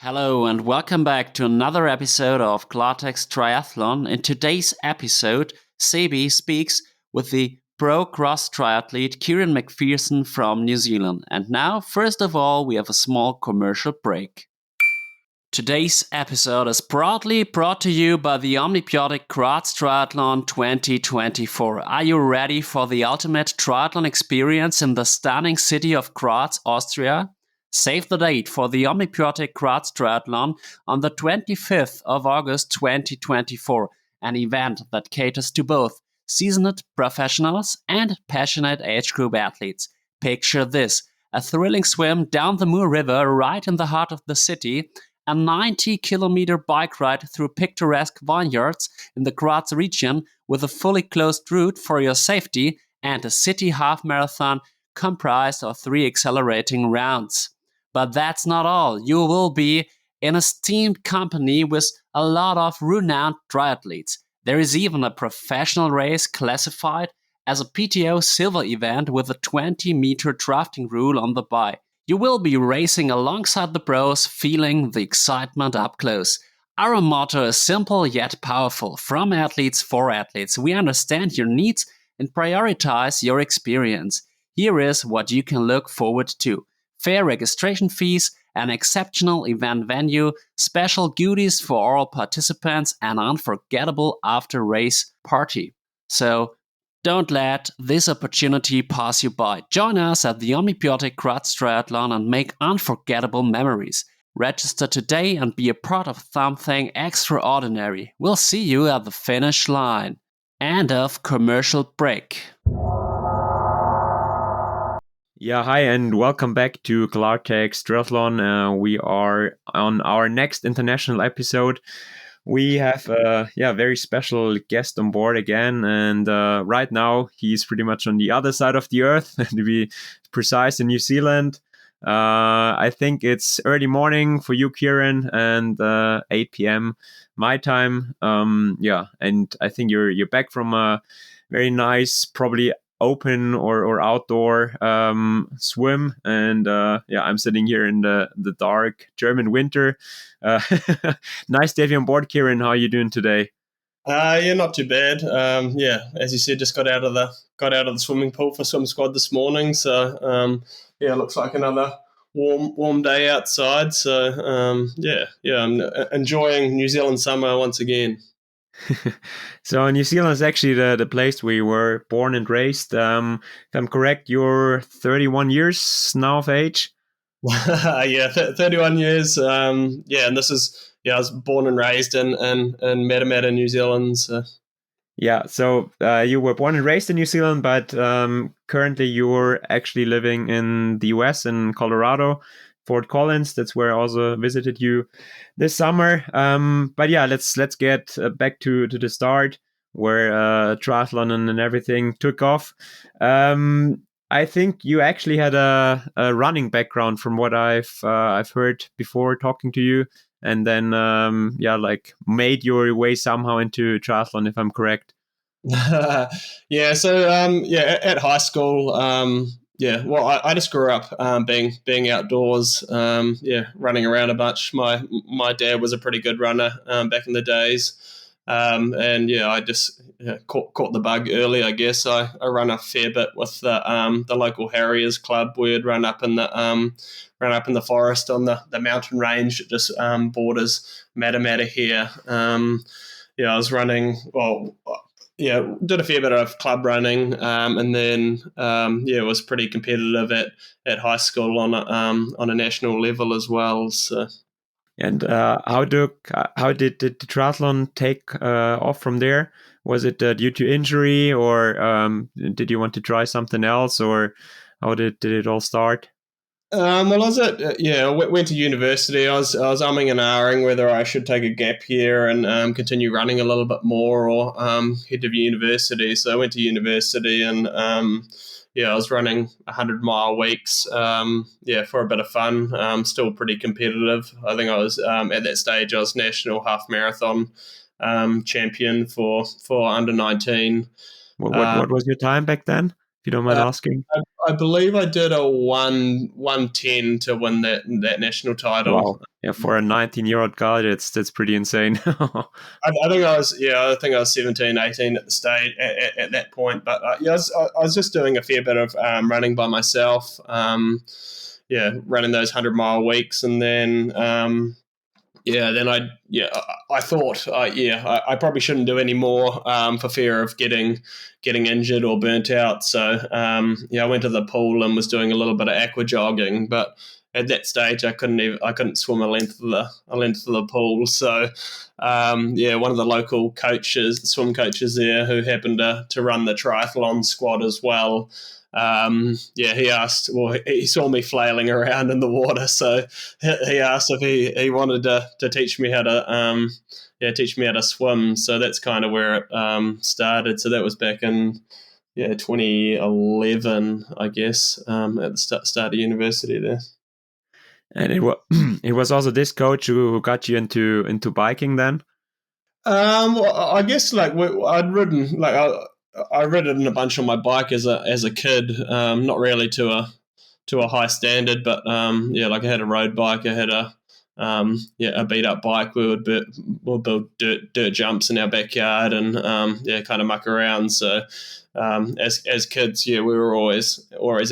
Hello and welcome back to another episode of Klartext Triathlon. In today's episode, Sebi speaks with the pro cross triathlete Kieran McPherson from New Zealand. And now, first of all, we have a small commercial break. Today's episode is proudly brought to you by the OMNi-BiOTiC Klartext Triathlon 2024. Are you ready for the ultimate triathlon experience in the stunning city of Graz, Austria? Save the date for the OMNi-BiOTiC Klartext Triathlon on the 25th of August 2024, an event that caters to both seasoned professionals and passionate age group athletes. Picture this, a thrilling swim down the Moor River right in the heart of the city, a 90-kilometer bike ride through picturesque vineyards in the Graz region with a fully closed route for your safety, and a city half marathon comprised of 3 accelerating rounds. But that's not all. You will be in a esteemed company with a lot of renowned triathletes. There is even a professional race classified as a PTO silver event with a 20-meter drafting rule on the bike. You will be racing alongside the pros, feeling the excitement up close. Our motto is simple yet powerful. From athletes for athletes. We understand your needs and prioritize your experience. Here is what you can look forward to. Fair registration fees, an exceptional event venue, special goodies for all participants, and unforgettable after-race party. So, don't let this opportunity pass you by. Join us at the OMNi-BiOTiC Klartext Triathlon and make unforgettable memories. Register today and be a part of something extraordinary. We'll see you at the finish line. End of commercial break. Yeah, hi and welcome back to Klartext Triathlon. We are on our next international episode. We have a very special guest on board again, and right now he's pretty much on the other side of the earth, to be precise, in New Zealand. I think it's early morning for you, Kieran, and 8 p.m. my time. And I think you're back from a very nice, probably open or outdoor swim, and I'm sitting here in the dark German winter. Nice to have you on board, Kieran. How are you doing today? Not too bad. As you said, just got out of the swimming pool for swim squad this morning. So it looks like another warm day outside. So I'm enjoying New Zealand summer once again. So New Zealand is actually the place where you were born and raised. If I'm correct, you're 31 years now of age. 31 years. And this is I was born and raised in Matamata, New Zealand. So. Yeah, so you were born and raised in New Zealand, but currently you're actually living in the US, in Colorado, Fort Collins. That's where I also visited you this summer. But yeah, let's get back to the start, where triathlon and everything took off. I think you actually had a running background, from what I've heard before talking to you, and then made your way somehow into triathlon, if I'm correct. At high school, I just grew up being outdoors, running around a bunch. My dad was a pretty good runner back in the days, I just caught the bug early, I guess. I run a fair bit with the local Harriers club. We'd run up in the forest on the mountain range that just borders Matamata here. I was running, did a fair bit of club running, and then was pretty competitive at high school on a national level as well. So. And how did the triathlon take off from there? Was it due to injury, or did you want to try something else, or how did it all start? I went to university. I was umming and ahhing whether I should take a gap year and continue running a little bit more, or head to university. So I went to university, and I was running 100-mile weeks. For a bit of fun. Still pretty competitive. I think I was at that stage I was national half marathon champion for under 19. What was your time back then, if you don't mind asking? I believe I did a 1:10 to win that national title. Wow. Yeah, for a 19-year-old guy, that's pretty insane. I think I was 17, 18 at the stage at that point. But I was just doing a fair bit of running by myself. Running those 100-mile weeks, and then I thought I probably shouldn't do any more for fear of getting injured or burnt out. So I went to the pool and was doing a little bit of aqua jogging, but at that stage I couldn't swim a length of the pool. So one of the local swim coaches there, who happened to run the triathlon squad as well. He asked. Well, he saw me flailing around in the water, so he asked if he wanted to teach me how to swim. So that's kind of where it started. So that was back in 2011, I guess, at the start of university there. And it was also this coach who got you into biking then. Well, I guess I'd ridden I ridden a bunch on my bike as a kid, not really to a high standard, but I had a road bike. I had a beat up bike. We would build dirt jumps in our backyard and kind of muck around. So as kids, we were always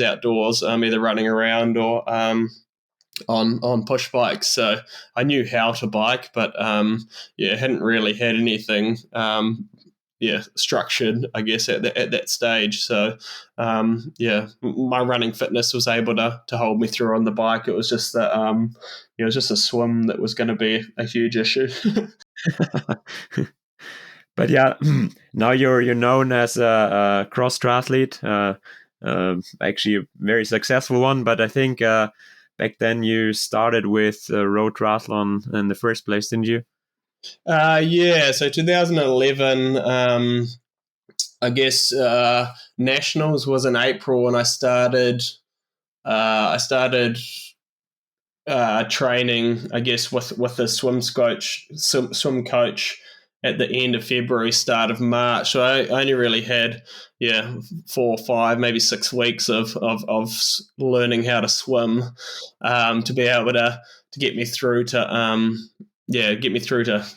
outdoors, either running around or on push bikes. So I knew how to bike, but hadn't really had anything structured, I guess, at that stage. So my running fitness was able to hold me through on the bike. It was just that it was just a swim that was going to be a huge issue. But now you're known as a cross triathlete, actually a very successful one. But I think back then you started with road triathlon in the first place, didn't you? So 2011, I guess nationals was in April, and I started training, I guess, with a swim coach at the end of February, start of March. So I only really had 4 or 5, maybe 6 weeks of learning how to swim to be able to get me through to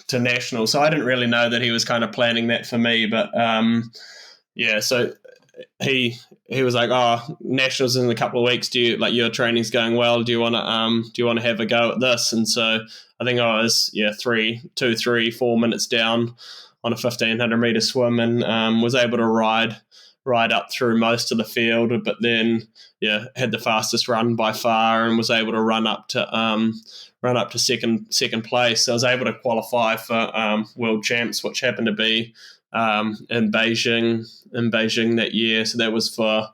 to national. So I didn't really know that he was kind of planning that for me, but so he was like, "Oh, nationals in a couple of weeks. Do you your training's going well? Do you want to have a go at this?" And so I think I was 3, 4 minutes down on a 1,500 meter swim, and was able to ride up through most of the field, but then had the fastest run by far, and was able to run up to second place. So I was able to qualify for World Champs, which happened to be in Beijing that year. So that was for,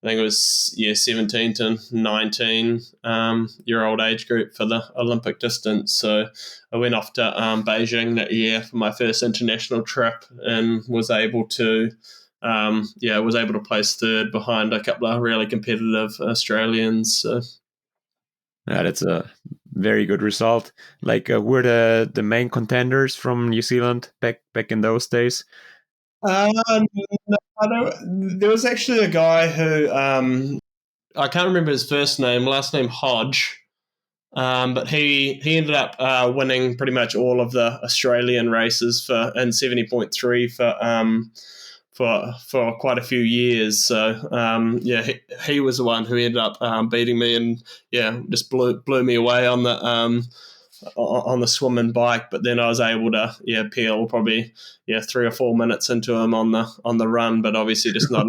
I think it was 17 to 19 year old age group for the Olympic distance. So I went off to Beijing that year for my first international trip, and was able to place third behind a couple of really competitive Australians. So. Yeah, that's a very good result. Were the main contenders from New Zealand back in those days? No, there was actually a guy who I can't remember his first name, last name Hodge, but he ended up winning pretty much all of the Australian races in 70.3 for quite a few years. So he was the one who ended up beating me, and just blew me away on the swim and bike. But then I was able to peel probably 3 or 4 minutes into him on the run, but obviously just not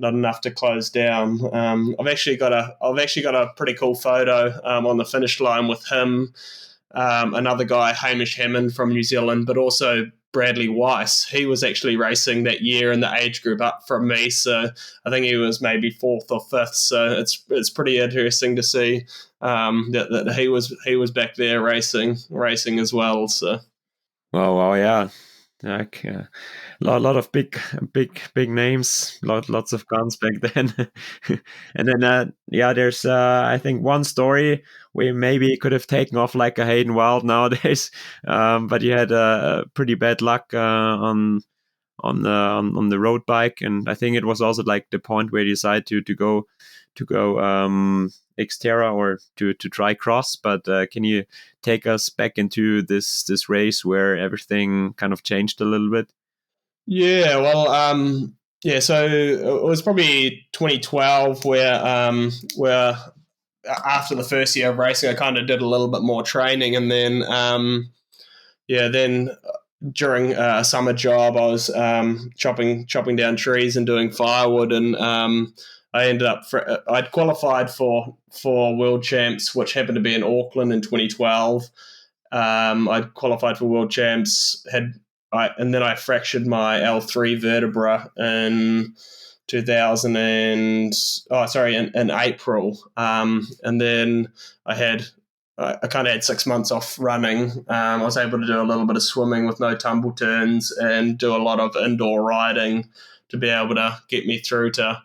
enough to close down. I've actually got a pretty cool photo on the finish line with him, another guy, Hamish Hammond from New Zealand, but also Bradley Weiss. He was actually racing that year in the age group up from me, so I think he was maybe 4th or 5th. So it's pretty interesting to see that he was back there racing as well. So wow, yeah. A lot of big names, lots of guns back then. And then there's I think one story we maybe could have taken off like a Hayden Wild nowadays, but you had pretty bad luck on on the road bike, and I think it was also like the point where you decided to go XTERRA or to try cross. But can you take us back into this race where everything kind of changed a little bit? Yeah, well, so it was probably 2012 where after the first year of racing, I kind of did a little bit more training, and then then during a summer job, I was chopping down trees and doing firewood, and I ended up I'd qualified for World Champs, which happened to be in Auckland in 2012. I'd qualified for World Champs, and then I fractured my L3 vertebra in in April. And then I kind of had 6 months off running. I was able to do a little bit of swimming with no tumble turns and do a lot of indoor riding to be able to get me through to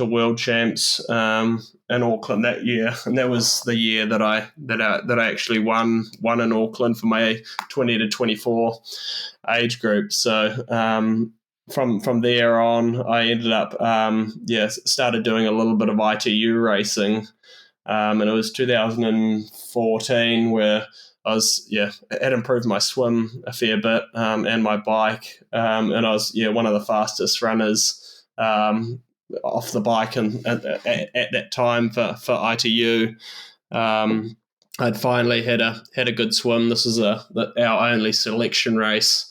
World Champs in Auckland that year. And that was the year that I actually won in Auckland for my 20 to 24 age group. So from there on, I ended up started doing a little bit of ITU racing. And it was 2014 where I had improved my swim a fair bit and my bike. And I was one of the fastest runners off the bike and at that time for ITU. I'd finally had a good swim. This is our only selection race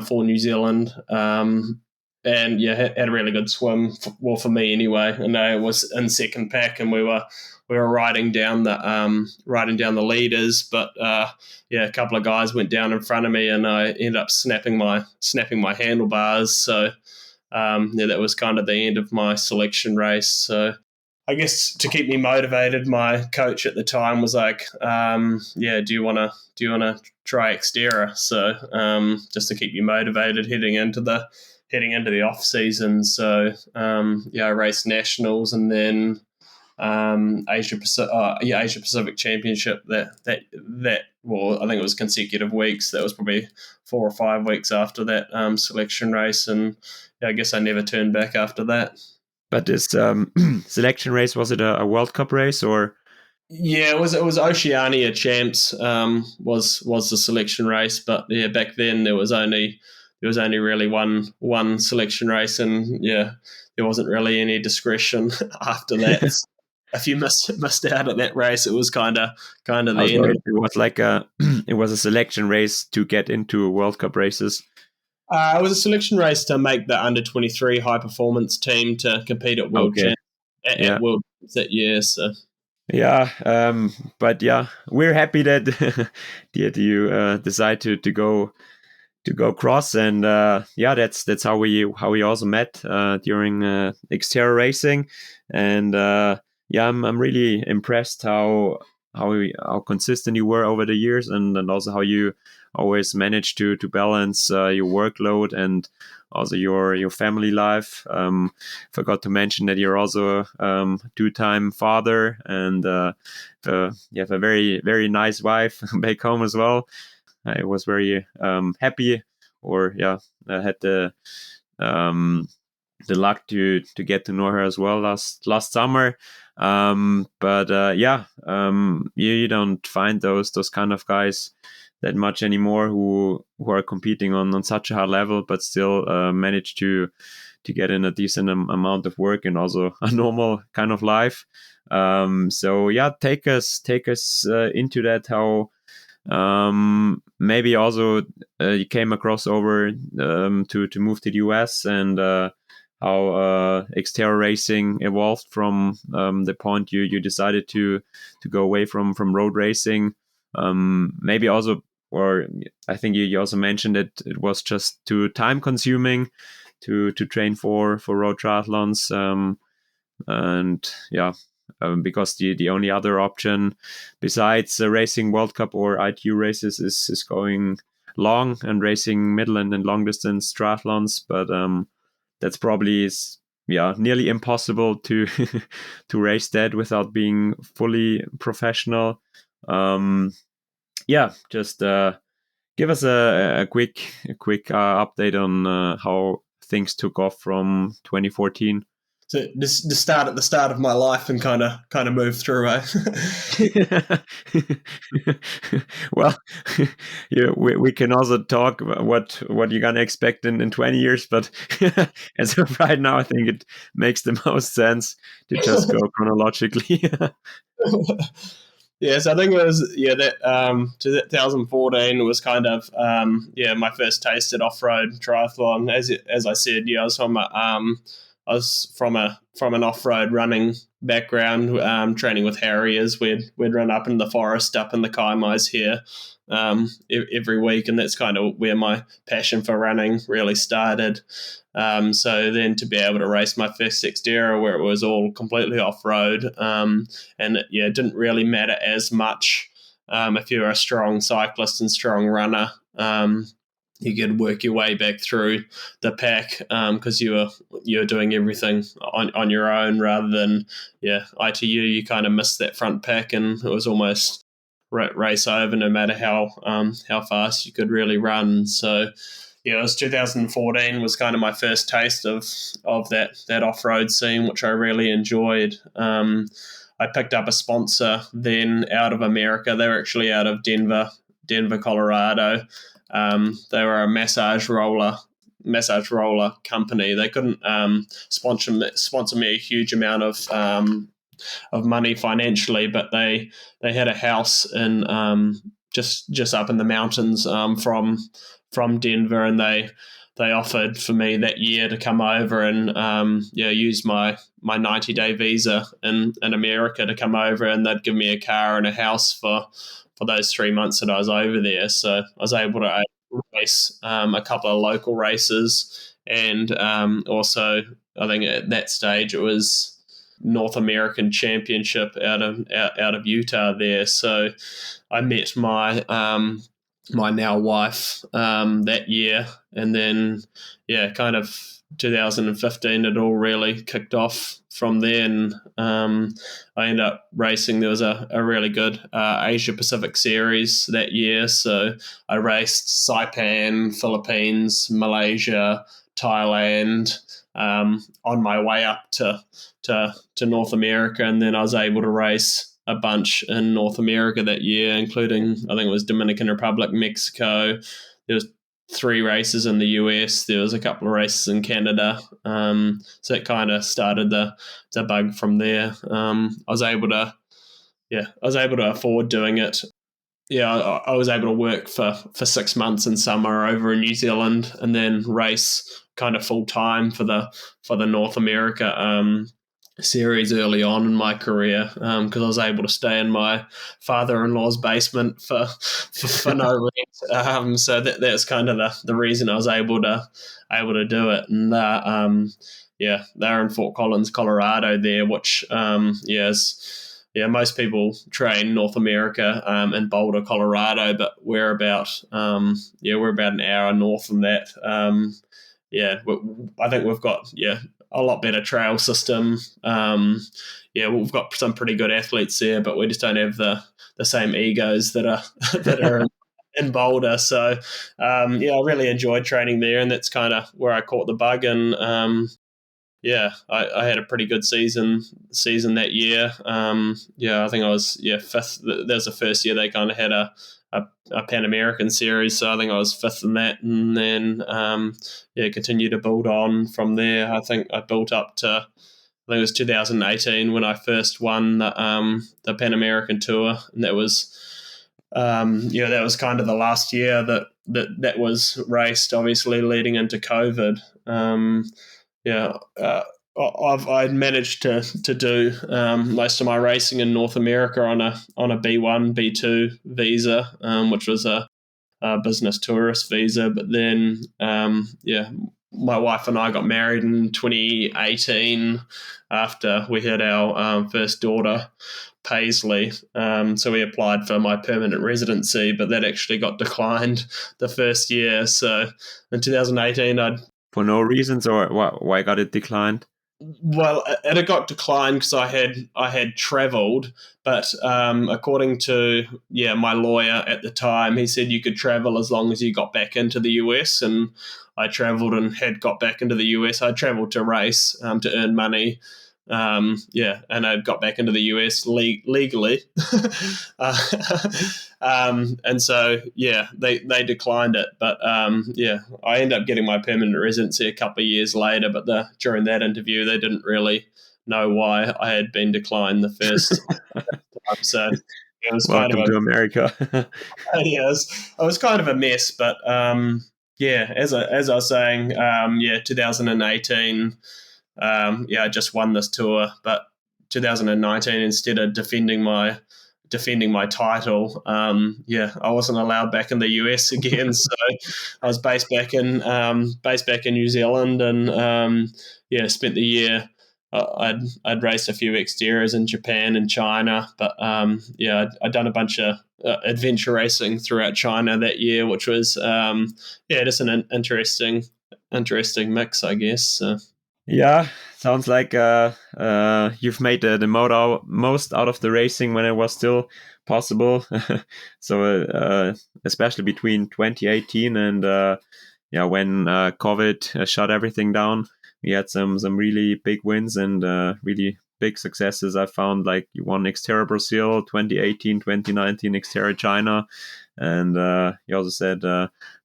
for New Zealand. And had a really good swim for me anyway. And I was in second pack, and we were riding down the leaders, but a couple of guys went down in front of me, and I ended up snapping my handlebars. So that was kind of the end of my selection race. So I guess to keep me motivated, my coach at the time was like, do you want to try XTERRA? So just to keep you motivated heading into the off season. So I raced nationals, and then Asia Pacific Championship that well, I think it was consecutive weeks. That was probably 4 or 5 weeks after that selection race, and I guess I never turned back after that. But this selection race, was it a World Cup race or? Yeah, it was Oceania Champs was the selection race, but back then there was only really one selection race, and there wasn't really any discretion after that. If you missed out at that race, it was kind of the end. It was like it was a selection race to get into World Cup races. It was a selection race to make the under-23 high performance team to compete at World Champs at World Champs that year. So. Yeah, but we're happy that you decide to go cross, and that's how we also met during XTERRA racing, and I'm really impressed how consistent you were over the years, and also how you always managed to balance your workload and also your family life. Forgot to mention that you're also a two-time father, and you have a very, very nice wife back home as well. I was very happy, or I had the luck to get to know her as well last summer. You don't find those kind of guys that much anymore who are competing on such a high level, but still manage to get in a decent amount of work and also a normal kind of life. Take us into that, how maybe also you came across over to move to the US, and how XTERRA racing evolved from the point you decided to go away from road racing. Maybe also, or I think you also mentioned that it was just too time consuming to train for road triathlons, because the only other option besides racing World Cup or ITU races is going long and racing middle and long distance triathlons. But that's probably nearly impossible to to race that without being fully professional. give us a quick update on how things took off from 2014. So just start at the start of my life and kind of move through, eh? Well, we can also talk about what you're gonna expect in 20 years, but as of right now, I think it makes the most sense to just go chronologically. Yes, I think it was that 2014 was kind of my first taste at off-road triathlon. As I said, I was from an off-road running background, training with Harriers. We'd run up in the forest, up in the Kaimais here every week, and that's kind of where my passion for running really started. So then to be able to race my first XTERRA where it was all completely off-road, and it didn't really matter as much if you were a strong cyclist and strong runner. You could work your way back through the pack because you're doing everything on your own rather than ITU. You kind of missed that front pack, and it was almost race over no matter how fast you could really run. So it was 2014 was kind of my first taste of that off-road scene, which I really enjoyed. I picked up a sponsor then out of America. They were actually out of Denver, Colorado. They were a massage roller company. They couldn't sponsor me a huge amount of money financially, but they had a house in just up in the mountains from Denver, and they offered for me that year to come over and use my 90-day visa in America to come over, and they'd give me a car and a house for those 3 months that I was over there. So I was able to race a couple of local races, and also I think at that stage it was North American Championship out of Utah there. So I met my my now wife that year, and then kind of 2015 it all really kicked off from there, and I ended up racing. There was a really good Asia Pacific series that year, so I raced Saipan, Philippines, Malaysia, Thailand on my way up to North America, and then I was able to race a bunch in North America that year, including I think it was Dominican Republic, Mexico. There was 3 races in the US. There was a couple of races in Canada. So it kind of started the bug from there. I was able to afford doing it. I was able to work for 6 months in summer over in New Zealand, and then race kind of full time for the North America series early on in my career, because I was able to stay in my father-in-law's basement for no rent. So that's kind of the reason I was able to do it. And they're in Fort Collins, Colorado there, which most people train North America in Boulder, Colorado, but we're about an hour north from that. I think we've got a lot better trail system. We've got some pretty good athletes there, but we just don't have the same egos that are in Boulder. So I really enjoyed training there, and that's kind of where I caught the bug. And I had a pretty good season that year. I think I was fifth. That was the first year they kind of had a Pan American series, so I think I was fifth in that, and then continued to build on from there. I think I built up to, I think it was 2018 when I first won the Pan American Tour, and that was that was kind of the last year that was raced, obviously leading into COVID. I'd managed to do most of my racing in North America on a B1, B2 visa, which was a business tourist visa. But then, my wife and I got married in 2018 after we had our first daughter, Paisley. So we applied for my permanent residency, but that actually got declined the first year. So in 2018, For no reasons, or why got it declined? Well, it had got declined because I had travelled, but according to my lawyer at the time, he said you could travel as long as you got back into the US, and I travelled and had got back into the US. I travelled to race to earn money, and I got back into the US legally, uh, and so they declined it. But I ended up getting my permanent residency a couple of years later. But during that interview, they didn't really know why I had been declined the first time. So it was Welcome to America. it was kind of a mess. But as I was saying, 2018. I just won this tour, but 2019, instead of defending my title, I wasn't allowed back in the US again. So I was based back in New Zealand, and spent the year. I'd raced a few XTERRAs in Japan and China, but I'd done a bunch of adventure racing throughout China that year, which was just an interesting mix, I guess. Yeah, sounds like you've made the most out of the racing when it was still possible. So especially between 2018 and when COVID shut everything down, we had some really big wins and really big successes. I found, like, you won XTERRA Brazil 2018, 2019, XTERRA China, and you also said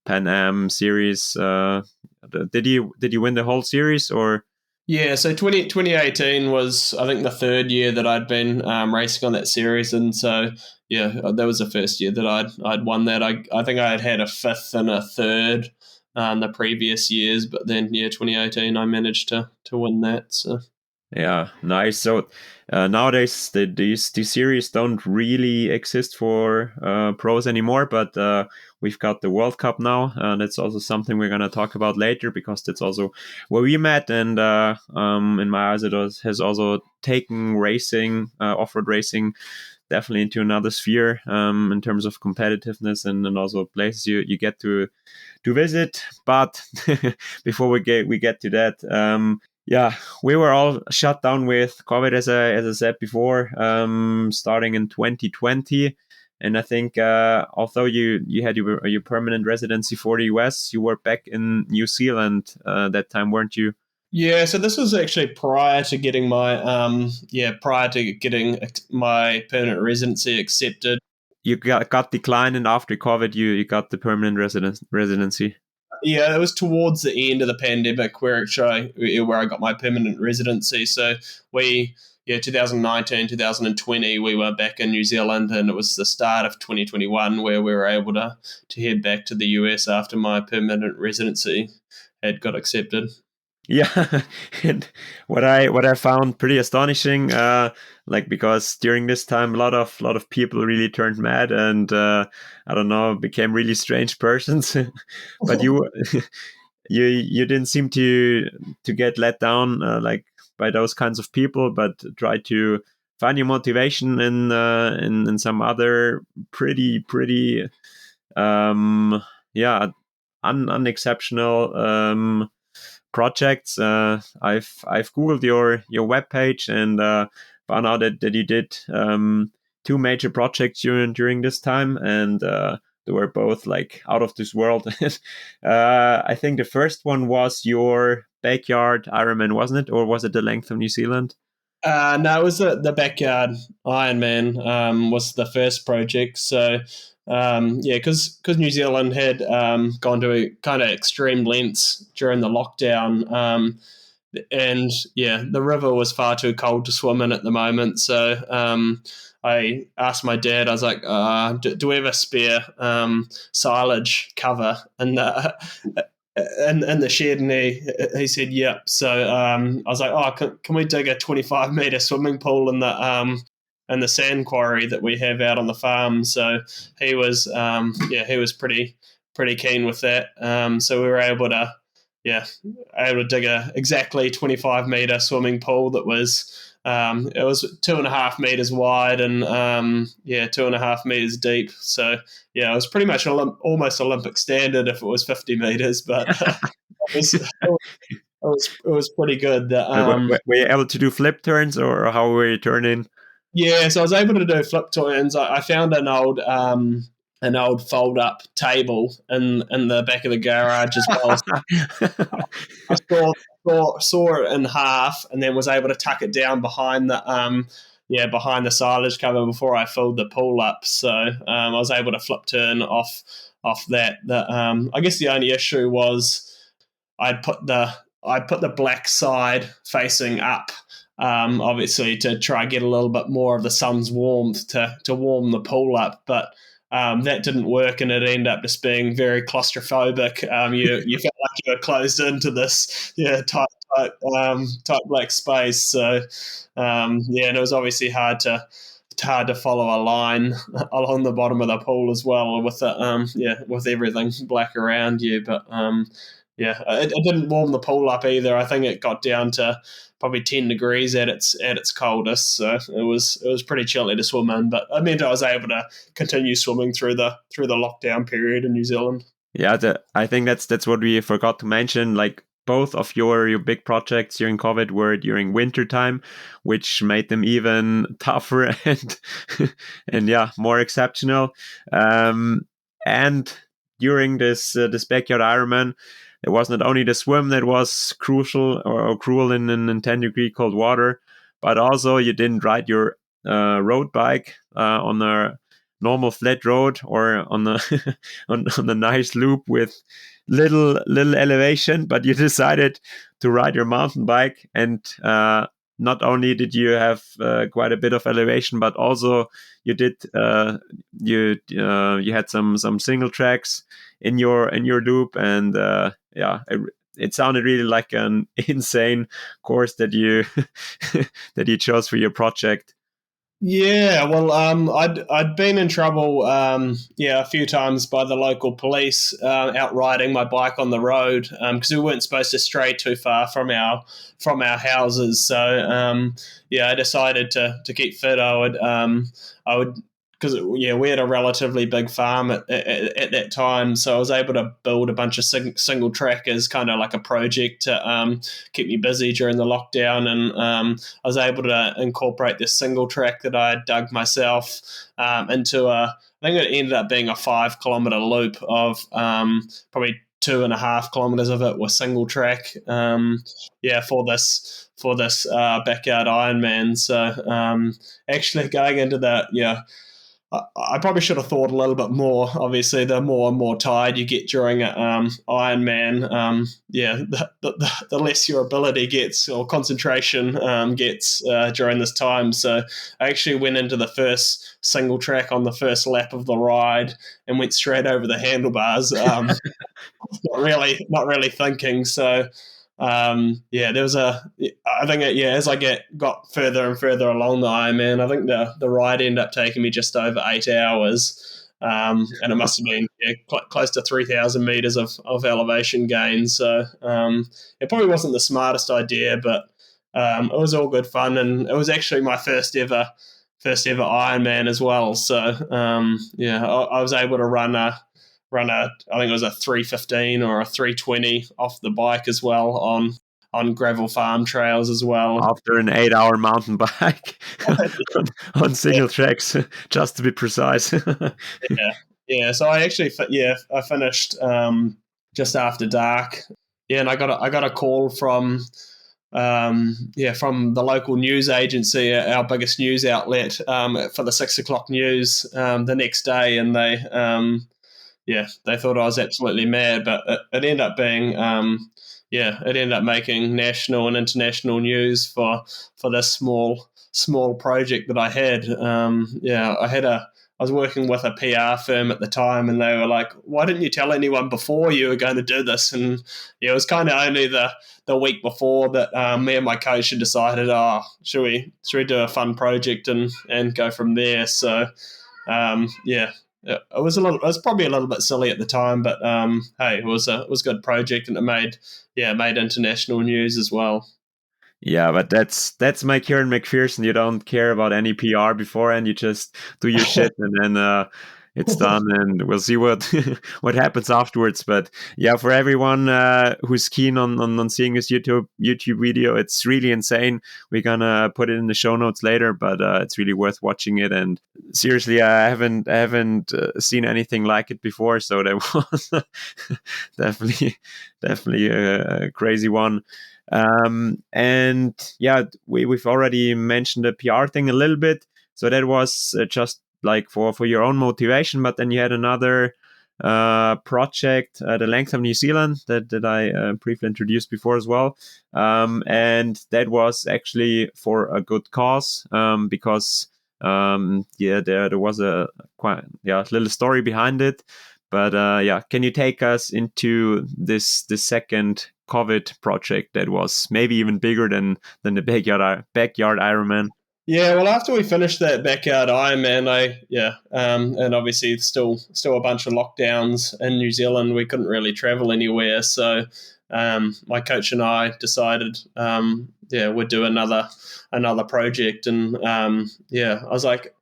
Pan Am series. Did you win the whole series, or? Yeah, so 2018 was, I think, the third year that I'd been racing on that series, and so that was the first year that I'd won that. I think I had a fifth and a third the previous years, but then 2018 I managed to win that. So. Yeah, nice. So nowadays these series don't really exist for pros anymore, but we've got the World Cup now, and that's also something we're gonna talk about later, because that's also where we met. And in my eyes, has also taken racing, off-road racing, definitely into another sphere in terms of competitiveness and also places you get to visit. But before we get to that. We were all shut down with COVID, as I said before, starting in 2020. And I think although you had your permanent residency for the US, you were back in New Zealand that time, weren't you? Yeah, so this was actually prior to getting my permanent residency accepted. You got declined, and after COVID, you got the permanent residency. Yeah, it was towards the end of the pandemic where I got my permanent residency. So 2019, 2020, we were back in New Zealand, and it was the start of 2021 where we were able to head back to the US after my permanent residency had got accepted. Yeah, and what I found pretty astonishing, because during this time a lot of people really turned mad and I don't know, became really strange persons. But you you didn't seem to get let down by those kinds of people, but try to find your motivation in some other pretty unexceptional projects. I've googled your webpage and found out that you did two major projects during this time, and they were both like out of this world. I think the first one was your backyard Ironman, wasn't it, or was it the length of New Zealand? No, it was the backyard Ironman was the first project. So because New Zealand had gone to kind of extreme lengths during the lockdown, and the river was far too cold to swim in at the moment. So I asked my dad, I was like, do we have a spare silage cover in the shed? And he said, yep. So I was like, can we dig a 25-meter swimming pool in the sand quarry that we have out on the farm? So he was pretty keen with that. So we were able to dig a exactly 25-meter swimming pool that was it was 2.5 meters wide and 2.5 meters deep. So it was pretty much almost Olympic standard if it was 50 meters, but it was pretty good. Were you able to do flip turns, or how were you turning? Yeah, so I was able to do flip turns. I found an old fold up table in the back of the garage as well. I saw it in half, and then was able to tuck it down behind the silage cover before I filled the pool up. So I was able to flip turn off that. I guess the only issue was I'd put the black side facing up, obviously to try and get a little bit more of the sun's warmth to warm the pool up, but that didn't work, and it ended up just being very claustrophobic. You felt like you were closed into this tight black space. So and it was obviously hard to follow a line along the bottom of the pool as well with everything black around you. But it didn't warm the pool up either. I think it got down to probably 10 degrees at its coldest, so it was pretty chilly to swim in. But it meant I was able to continue swimming through the lockdown period in New Zealand. Yeah, I think that's what we forgot to mention. Like, both of your big projects during COVID were during winter time, which made them even tougher and more exceptional. And during this backyard Ironman, it was not only the swim that was crucial or cruel in 10-degree cold water, but also you didn't ride your road bike on a normal flat road or on a on a nice loop with little elevation, but you decided to ride your mountain bike. And not only did you have quite a bit of elevation, but also you did you had some single tracks in your loop, and it sounded really like an insane course that you that you chose for your project. Yeah, well, I'd been in trouble, a few times by the local police out riding my bike on the road because we weren't supposed to stray too far from our houses. So I decided to keep fit. I would because we had a relatively big farm at that time, so I was able to build a bunch of single trackers, kind of like a project to keep me busy during the lockdown, and I was able to incorporate this single track that I had dug myself into I think it ended up being a 5 kilometer loop of probably 2.5 kilometers of it was single track. For this backyard Ironman. So actually going into that, I probably should have thought a little bit more. Obviously, the more and more tired you get during Ironman, the less your ability gets or concentration gets during this time. So I actually went into the first single track on the first lap of the ride and went straight over the handlebars. Not really thinking. So there was I think as I got further and further along the Ironman, I think the ride ended up taking me just over 8 hours, and it must have been close to 3,000 meters of elevation gain. So it probably wasn't the smartest idea, but it was all good fun, and it was actually my first ever Ironman as well. So I was able to run a I think it was a 3:15 or a 3:20 off the bike as well on gravel farm trails as well. After an 8-hour mountain bike on single tracks, just to be precise. So I actually I finished just after dark. Yeah, and I got a call from the local news agency, our biggest news outlet, for the 6:00 news the next day, and they thought I was absolutely mad, but it ended up being, it ended up making national and international news for this small project that I had. I was working with a PR firm at the time, and they were like, "Why didn't you tell anyone before you were going to do this?" And it was kind of only the week before that me and my coach had decided, should we do a fun project and go from there? So it was probably a little bit silly at the time, but hey, it was a good project, and it made international news as well. Yeah, but that's my Kieran McPherson. You don't care about any PR beforehand. You just do your shit, and then it's done, and we'll see what what happens afterwards. But yeah, for everyone who's keen on seeing this YouTube video, it's really insane. We're gonna put it in the show notes later, but it's really worth watching it. And seriously, I haven't seen anything like it before, so that was definitely a crazy one. And yeah, we've already mentioned the PR thing a little bit, so that was just like for your own motivation. But then you had another project, the Length of New Zealand, that I briefly introduced before as well, and that was actually for a good cause, because there was a quite little story behind it. But can you take us into this second COVID project that was maybe even bigger than the backyard Ironman? Yeah, well, after we finished that backyard Ironman, and obviously still a bunch of lockdowns in New Zealand. We couldn't really travel anywhere, so my coach and I decided, we'd do another project, and I was like,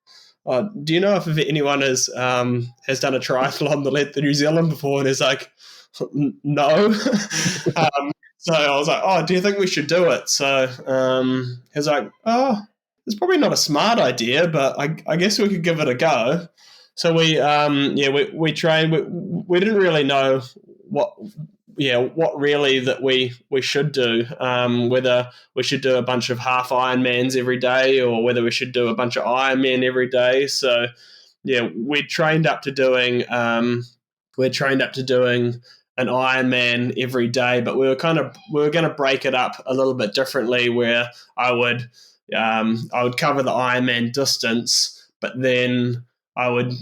do you know if anyone has done a triathlon the length of New Zealand before? And he's like, no. So I was like, do you think we should do it? So he's like, it's probably not a smart idea, but I guess we could give it a go. So we trained. We didn't really know what really that we should do, whether we should do a bunch of half Ironmans every day or whether we should do a bunch of Ironman every day. So we trained up to doing an Ironman every day, but we were going to break it up a little bit differently, where I would cover the Ironman distance, but then I would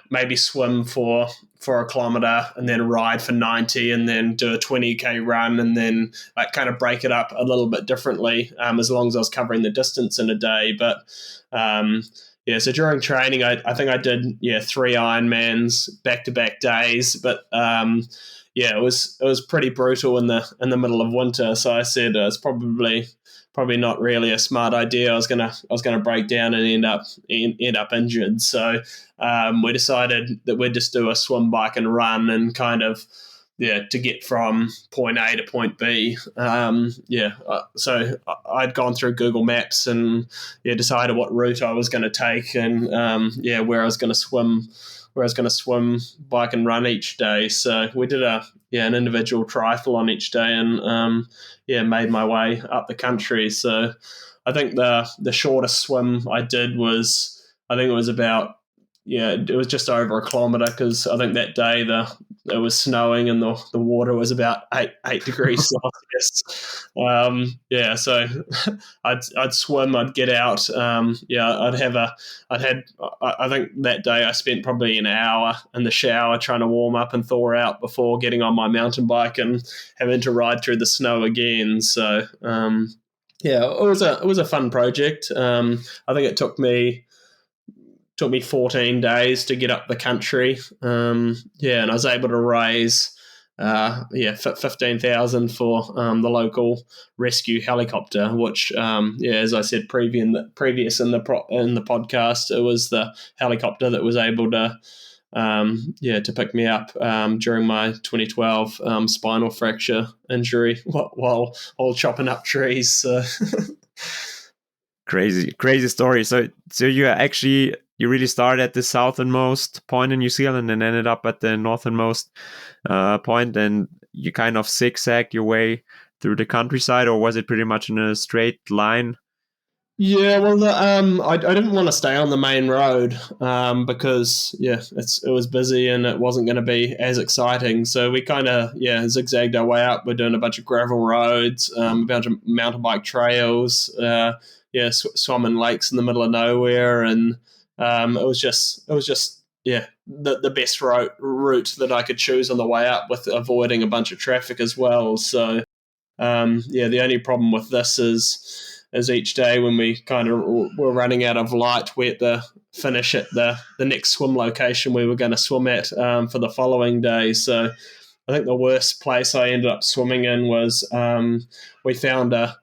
maybe swim for a kilometer and then ride for 90 and then do a 20k run, and then like kind of break it up a little bit differently, as long as I was covering the distance in a day. But so during training, I think I did 3 Ironmans back-to-back days, but it was pretty brutal in the middle of winter. So I said it's probably not really a smart idea. I was gonna break down and end up injured. So we decided that we'd just do a swim, bike, and run, and kind of to get from point A to point B. So I'd gone through Google Maps and decided what route I was going to take, and where I was going to swim, bike, and run each day. So we did an individual triathlon each day, and made my way up the country. So I think the shortest swim I did was, I think it was about, it was just over a kilometer, because I think that day it was snowing and the water was about 8 degrees Celsius. So I'd swim, I'd get out. I think that day I spent probably an hour in the shower trying to warm up and thaw out before getting on my mountain bike and having to ride through the snow again. So it was a fun project. I think it took me 14 days to get up the country. And I was able to raise 15,000 for the local rescue helicopter, which as I said previous in the podcast, it was the helicopter that was able to pick me up during my 2012 spinal fracture injury while chopping up trees. So. Crazy story. So you really started at the southernmost point in New Zealand and ended up at the northernmost point, and you kind of zigzagged your way through the countryside, or was it pretty much in a straight line? Yeah, well, I didn't want to stay on the main road because it was busy and it wasn't going to be as exciting. So we kind of zigzagged our way up. We're doing a bunch of gravel roads, a bunch of mountain bike trails, swam in lakes in the middle of nowhere, and it was just the best route that I could choose on the way up, with avoiding a bunch of traffic as well. So the only problem with this is each day when we kind of were running out of light, we had to finish at the next swim location we were going to swim at for the following day. So I think the worst place I ended up swimming in was we found I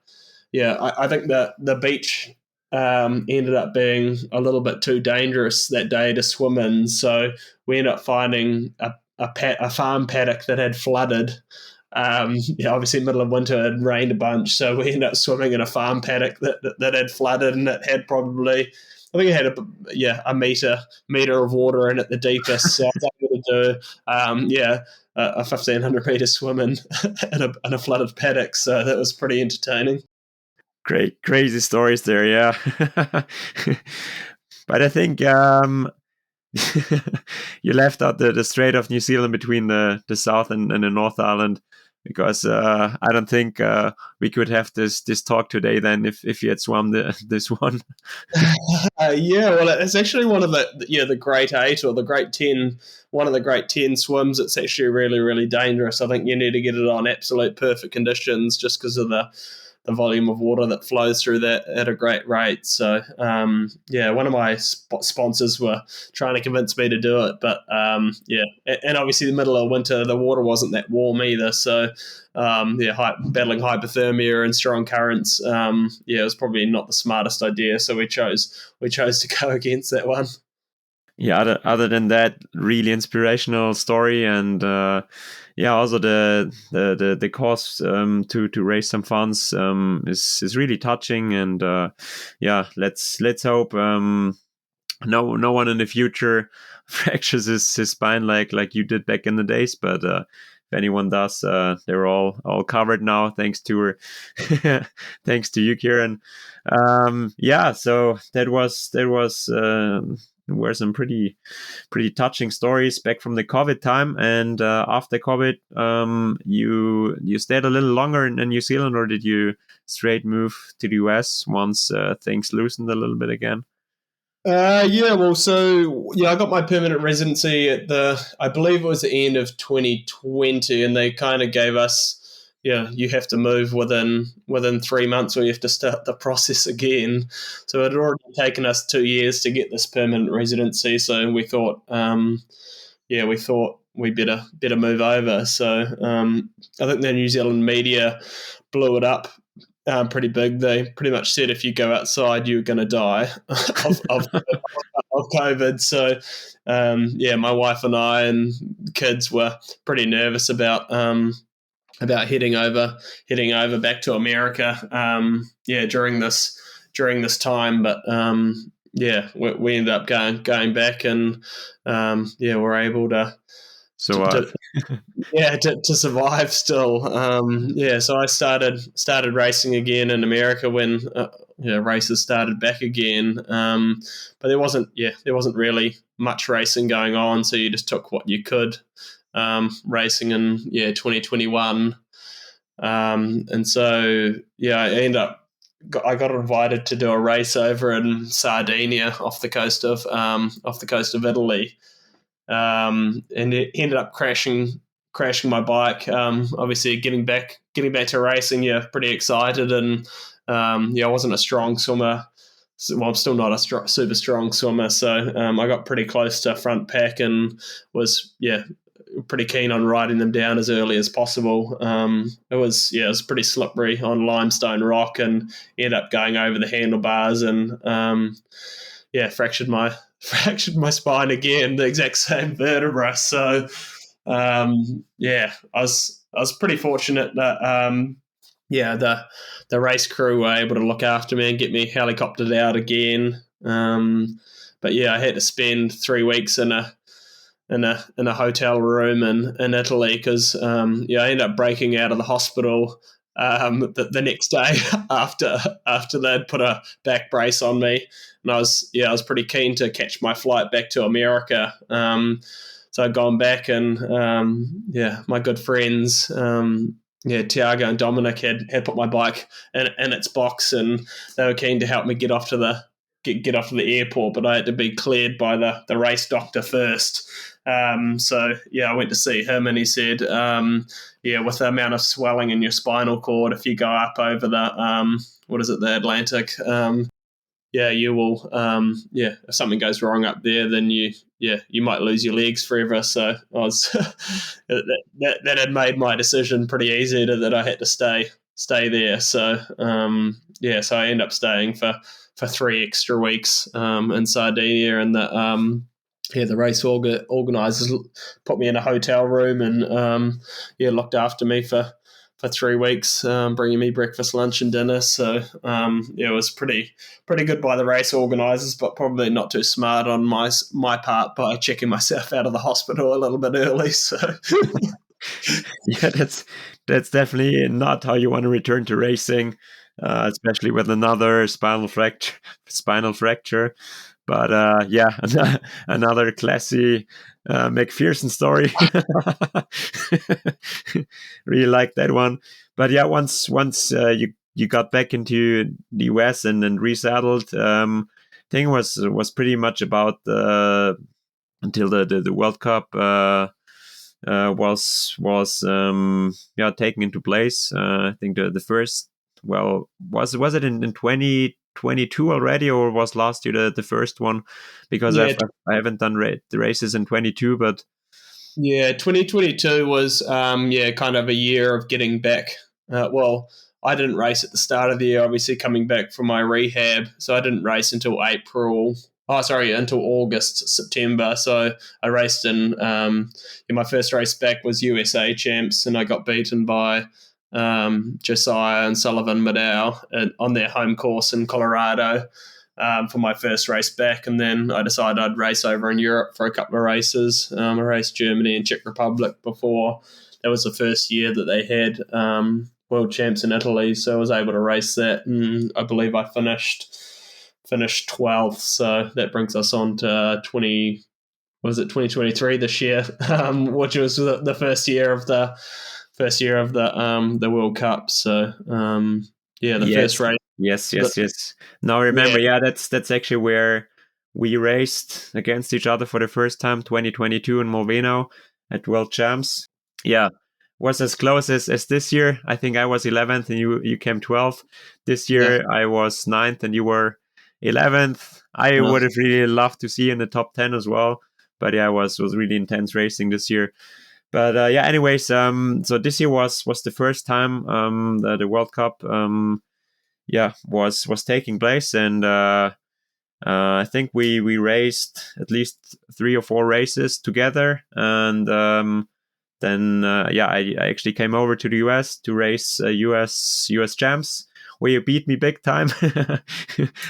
think the beach ended up being a little bit too dangerous that day to swim in. So we ended up finding a farm paddock that had flooded. Obviously, middle of winter, it had rained a bunch, so we ended up swimming in a farm paddock that had flooded, and it had probably, I think it had a meter of water in it, the deepest. So I was able to do, a 1,500 meter swim in a flooded paddock. So that was pretty entertaining. Great, crazy stories there, yeah. But I think you left out the Strait of New Zealand between the South and the North Island, because I don't think we could have this talk today then if you had swum this one. Well, it's actually one of the Great 8 or the Great 10, one of the Great 10 swims. It's actually really, really dangerous. I think you need to get it on absolute perfect conditions just because of the volume of water that flows through that at a great rate. So, one of my sponsors were trying to convince me to do it. But, and obviously the middle of winter, the water wasn't that warm either. So, battling hypothermia and strong currents, it was probably not the smartest idea. So we chose to go against that one. Yeah, other than that, really inspirational story, and also the cause to raise some funds is really touching, and let's hope no one in the future fractures his spine like you did back in the days, but if anyone does, they're all covered now thanks to thanks to you, Kieran. So that was were some pretty touching stories back from the COVID time. And after COVID, you stayed a little longer in New Zealand, or did you straight move to the US once things loosened a little bit again? I got my permanent residency at I believe it was the end of 2020, and they kind of gave us, you have to move within 3 months, or you have to start the process again. So it had already taken us 2 years to get this permanent residency. So we thought, we better move over. So I think the New Zealand media blew it up pretty big. They pretty much said if you go outside, you're going to die of COVID. So, my wife and I and kids were pretty nervous about heading over back to America. During this time, but we ended up going back, and we're able to. To survive still. So I started racing again in America when races started back again. But there wasn't really much racing going on, so you just took what you could. Racing in 2021, and so I got invited to do a race over in Sardinia off the coast of Italy. And it ended up crashing my bike. Obviously, getting back to racing, you're pretty excited, and I wasn't a strong swimmer. Well, I'm still not a super strong swimmer, so I got pretty close to front pack and was pretty keen on riding them down as early as possible. It was pretty slippery on limestone rock, and ended up going over the handlebars and fractured my spine again, the exact same vertebra. So I was pretty fortunate that the race crew were able to look after me and get me helicoptered out again. But I had to spend 3 weeks in a hotel room in Italy because I ended up breaking out of the hospital the next day after they'd put a back brace on me, and I was pretty keen to catch my flight back to America. So I'd gone back, and my good friends, Tiago and Dominic had put my bike in its box, and they were keen to help me get off to the airport, but I had to be cleared by the race doctor first. I went to see him, and he said, with the amount of swelling in your spinal cord, if you go up over the Atlantic, you will, if something goes wrong up there, then you might lose your legs forever. So I was that had made my decision pretty easy that I had to stay there. So so I ended up staying for for 3 extra weeks in Sardinia, and the race organisers put me in a hotel room and looked after me for 3 weeks, bringing me breakfast, lunch, and dinner. So it was pretty good by the race organisers, but probably not too smart on my part by checking myself out of the hospital a little bit early. So yeah, that's definitely not how you want to return to racing, especially with another spinal fracture. But another classy McPherson story. Really like that one. But yeah, once you got back into the US and then resettled, thing was pretty much about until the World Cup was taken into place. I think the first, was it in 2022 already, or was last year the first one? Because I haven't done the races in 22, but 2022 was kind of a year of getting back. I didn't race at the start of the year, obviously coming back from my rehab, so I didn't race until until August, September. So I raced in my first race back was USA Champs, and I got beaten by Josiah and Sullivan Maddow on their home course in Colorado for my first race back. And then I decided I'd race over in Europe for a couple of races. I raced Germany and Czech Republic before. That was the first year that they had World Champs in Italy, so I was able to race that, and I believe I finished 12th. So that brings us on to 2023 this year, which was the first year of the World Cup. So first race. Yes. Now remember, that's actually where we raced against each other for the first time, 2022 in Molveno at World Champs. Yeah, was as close as this year. I think I was 11th and you came 12th. This year I was 9th and you were 11th. I would have really loved to see in the top 10 as well. But yeah, it was really intense racing this year. But anyways, so this year was the first time that the World Cup was taking place, and I think we raced at least 3 or 4 races together, and then I actually came over to the US to race US Champs, where you beat me big time.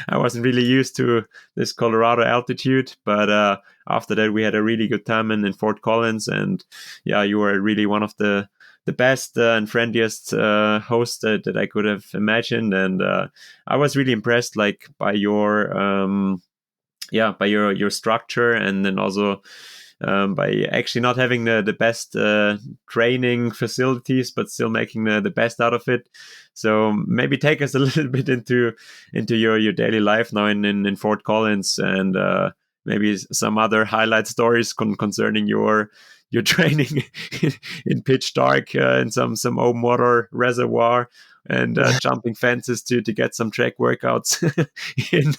I wasn't really used to this Colorado altitude, but after that we had a really good time in Fort Collins, and you were really one of the best and friendliest host that I could have imagined, and I was really impressed, like, by your your structure, and then also by actually not having the best training facilities, but still making the best out of it. So maybe take us a little bit into your daily life now in Fort Collins, and maybe some other highlight stories concerning your training in pitch dark in some open water reservoir, and jumping fences to get some track workouts in.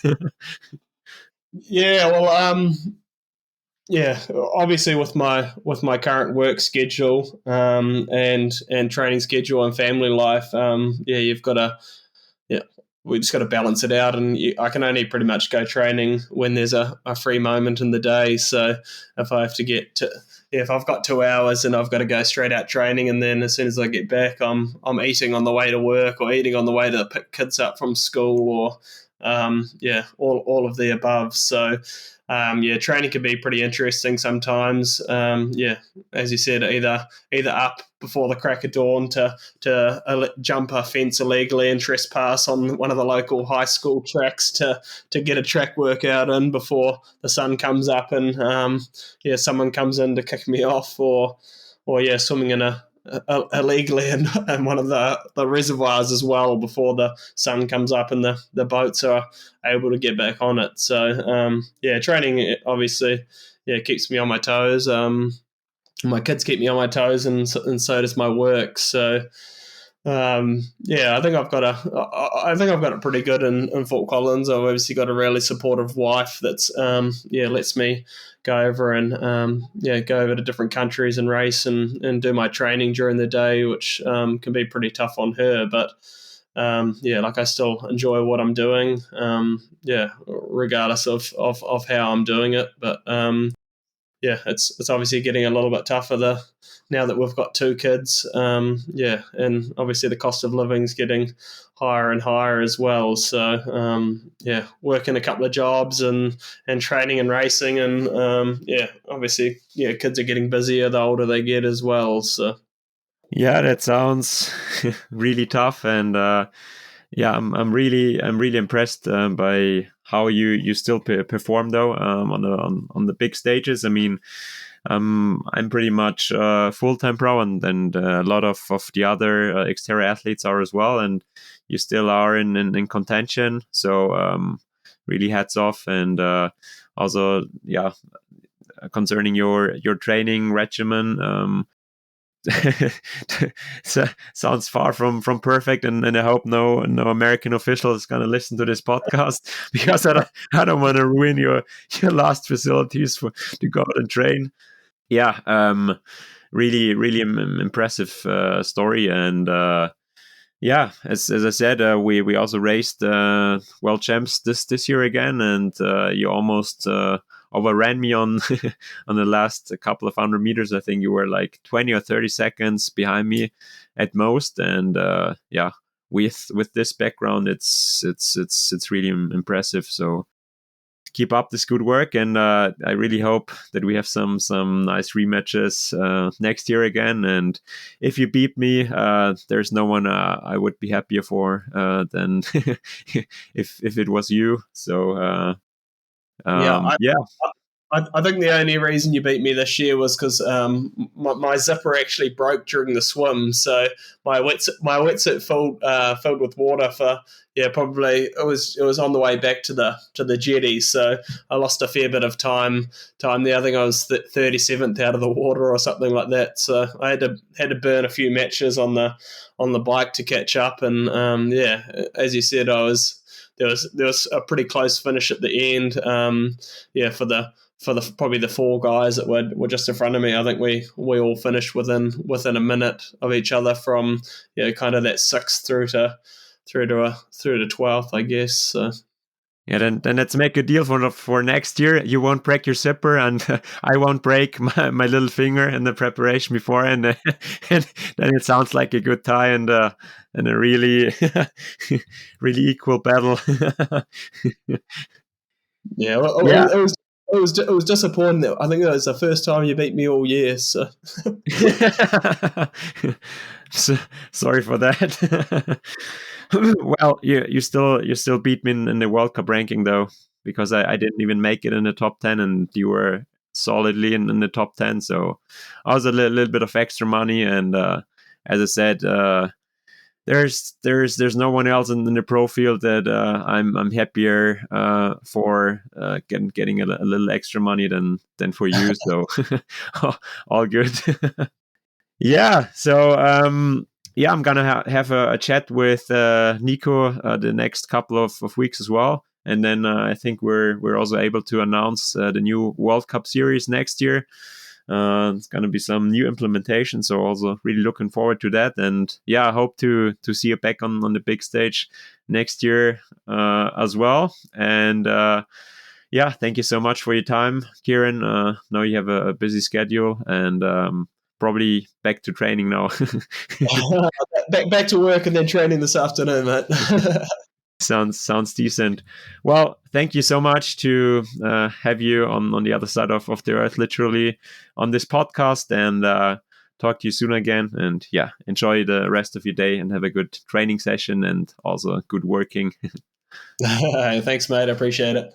Obviously with my current work schedule and training schedule and family life, you've got to we just got to balance it out, and I can only pretty much go training when there's a free moment in the day. So if I have to if I've got 2 hours and I've got to go straight out training, and then as soon as I get back, I'm eating on the way to work, or eating on the way to pick kids up from school, or all of the above. So training can be pretty interesting sometimes. As you said, either up before the crack of dawn to jump a fence illegally and trespass on one of the local high school tracks to get a track workout in before the sun comes up, and someone comes in to kick me off, or swimming in illegally in one of the reservoirs as well before the sun comes up and the boats are able to get back on it. So training obviously keeps me on my toes. My kids keep me on my toes, and so does my work. So I think I've got it pretty good in Fort Collins. I've obviously got a really supportive wife that's lets me go over and go over to different countries and race and do my training during the day, which can be pretty tough on her. But like I still enjoy what I'm doing, regardless of how I'm doing it. But it's obviously getting a little bit tougher now that we've got 2 kids. And obviously the cost of living is getting higher and higher as well. So working a couple of jobs and training and racing, and obviously kids are getting busier the older they get as well. So. Yeah, that sounds really tough, and I'm really impressed by how you still perform though on the big stages. I mean, I'm pretty much full-time pro, and a lot of the other XTERRA athletes are as well, and you still are in contention. So really hats off, and also concerning your training regimen. Sounds far from perfect, and I hope no American official is going to listen to this podcast, because I don't want to ruin your last facilities to go out and train. Really impressive story, and as I said, we also raced world champs this year again, and you almost overran me on on the last couple of 100 meters. I think you were like 20 or 30 seconds behind me at most, and with this background, it's really impressive. So keep up this good work, and I really hope that we have some nice rematches next year again. And if you beat me, there's no one I would be happier for than if it was you. So I think the only reason you beat me this year was because my zipper actually broke during the swim. So my wetsuit filled with water for probably it was on the way back to the jetty. So I lost a fair bit of time there. I think I was 37th out of the water or something like that. So I had to burn a few matches on the bike to catch up. And as you said, there was a pretty close finish at the end. For the probably the 4 guys that were just in front of me, I think we all finished within a minute of each other from kind of that 6th through to 12th, I guess. So. Yeah, then let's make a deal for next year. You won't break your zipper, and I won't break my little finger in the preparation before, and then it sounds like a good tie and a really really equal battle. It was disappointing. I think it was the first time you beat me all year. So. Sorry for that. Well, you still beat me in the World Cup ranking though, because I didn't even make it in the top 10, and you were solidly in the top 10. So I was a little bit of extra money, and as I said, there's no one else in the pro field that I'm happier for getting a little extra money than for you. So all good. Yeah. So I'm gonna have a chat with Nico the next couple of weeks as well, and then I think we're also able to announce the new World Cup series next year. It's going to be some new implementation, so also really looking forward to that. And I hope to see you back on the big stage next year as well. And thank you so much for your time, Kieran. Know you have a busy schedule, and probably back to training now. back to work and then training this afternoon, mate. Sounds decent. Well, thank you so much to have you on the other side of the earth, literally, on this podcast, and talk to you soon again. And enjoy the rest of your day and have a good training session and also good working. Thanks, mate. I appreciate it.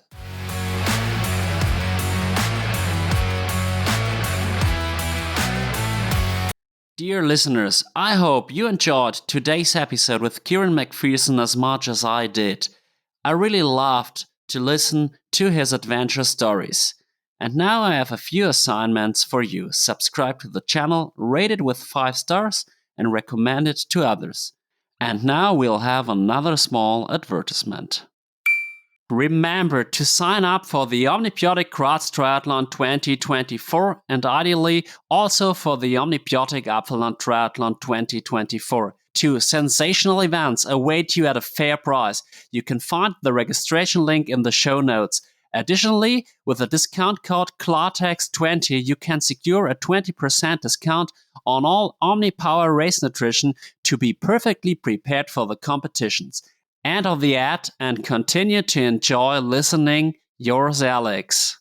Dear listeners, I hope you enjoyed today's episode with Kieran McPherson as much as I did. I really loved to listen to his adventure stories. And now I have a few assignments for you. Subscribe to the channel, rate it with 5 stars, and recommend it to others. And now we'll have another small advertisement. Remember to sign up for the OMNi-BiOTiC Klartext Triathlon 2024 and ideally also for the OMNi-BiOTiC Triathlon 2024 Two sensational events await you at a fair price. You can find the registration link in the show notes. Additionally, with the discount code KLARTEXT20, you can secure a 20% discount on all OMNi-POWER Race Nutrition to be perfectly prepared for the competitions. End of the ad, and continue to enjoy listening. Yours, Alex.